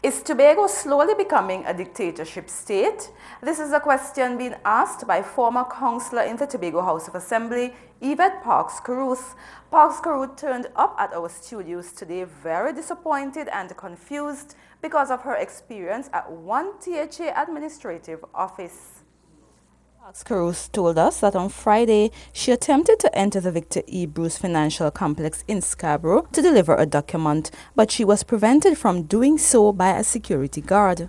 Is Tobago slowly becoming a dictatorship state? This is a question being asked by former councillor in the Tobago House of Assembly, Yvette Parks Caruth. Parks Caruth turned up at our studios today very disappointed and confused because of her experience at one THA administrative office. Parks Caruth told us that on Friday, she attempted to enter the Victor E. Bruce Financial Complex in Scarborough to deliver a document, but she was prevented from doing so by a security guard.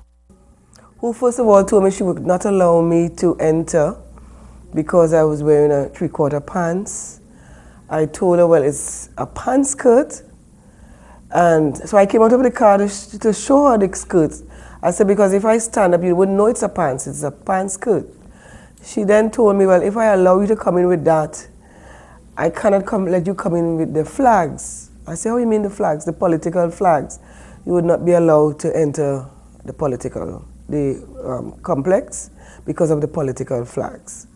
Who first of all told me she would not allow me to enter because I was wearing a three-quarter pants. I told her, well, it's a pants skirt. And so I came out of the car to show her the skirt. I said, because if I stand up, you wouldn't know it's a pants skirt. She then told me, well, if I allow you to come in with that, I cannot let you come in with the flags. I said, how do you mean the flags? The political flags. You would not be allowed to enter the complex because of the political flags.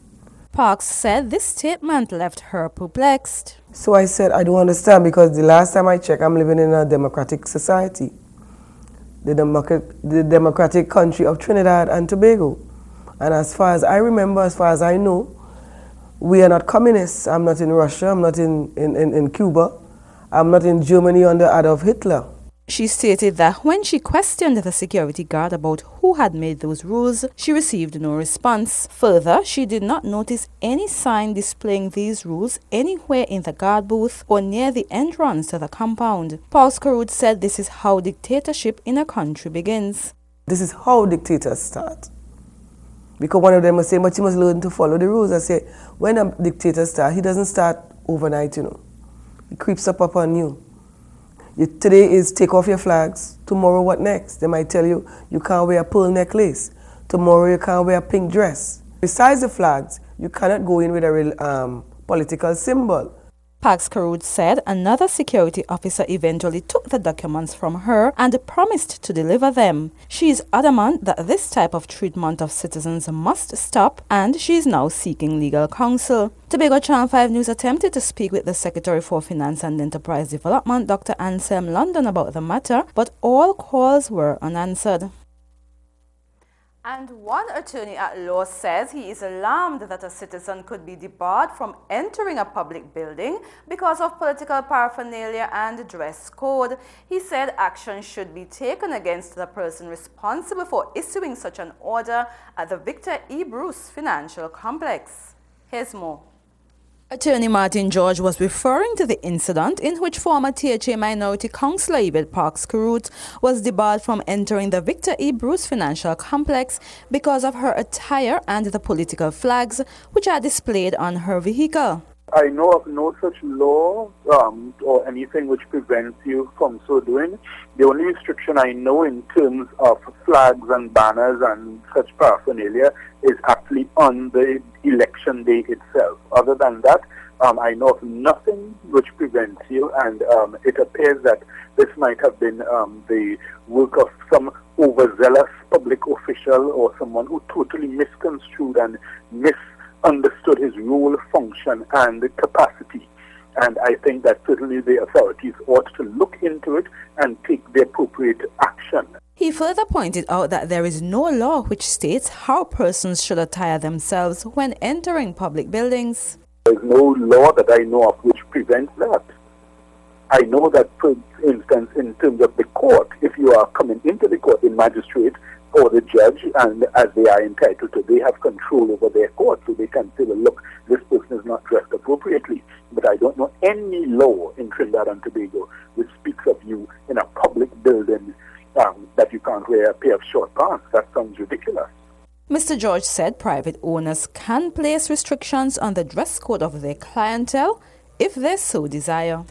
Parks said this statement left her perplexed. So I said, I don't understand, because the last time I checked, I'm living in a democratic society, the democratic country of Trinidad and Tobago. And as far as I remember, as far as I know, we are not communists. I'm not in Russia, I'm not in Cuba, I'm not in Germany under Adolf Hitler. She stated that when she questioned the security guard about who had made those rules, she received no response. Further, she did not notice any sign displaying these rules anywhere in the guard booth or near the entrance to the compound. Parks Caruth said this is how dictatorship in a country begins. This is how dictators start. Because one of them was saying, but you must learn to follow the rules. I say, when a dictator starts, he doesn't start overnight, you know. He creeps up upon you. Today is take off your flags. Tomorrow, what next? They might tell you, you can't wear a pearl necklace. Tomorrow, you can't wear a pink dress. Besides the flags, you cannot go in with a political symbol. Parks Caruth said another security officer eventually took the documents from her and promised to deliver them. She is adamant that this type of treatment of citizens must stop, and she is now seeking legal counsel. Tobago Channel 5 News attempted to speak with the Secretary for Finance and Enterprise Development, Dr. Anselm London, about the matter, but all calls were unanswered. And one attorney at law says he is alarmed that a citizen could be debarred from entering a public building because of political paraphernalia and dress code. He said action should be taken against the person responsible for issuing such an order at the Victor E. Bruce Financial Complex. Here's more. Attorney Martin George was referring to the incident in which former THA minority councillor Yvette Parks Caruth was debarred from entering the Victor E. Bruce Financial Complex because of her attire and the political flags which are displayed on her vehicle. I know of no such law or anything which prevents you from so doing. The only restriction I know in terms of flags and banners and such paraphernalia is actually on the election day itself. Other than that, I know of nothing which prevents you, and it appears that this might have been the work of some overzealous public official or someone who totally misconstrued and misunderstood his role, function, and capacity. And I think that certainly the authorities ought to look into it and take the appropriate action. He further pointed out that there is no law which states how persons should attire themselves when entering public buildings. There is no law that I know of which prevents that. I know that, for instance, in terms of the court, if you are coming into the court, the magistrate or the judge, and as they are entitled to, they have control over their court, so they can say, well, look, this person is not dressed appropriately. But I don't know any law in Trinidad and Tobago which speaks of you in a public building that you can't wear a pair of short pants. That sounds ridiculous. Mr. George said private owners can place restrictions on the dress code of their clientele if they so desire.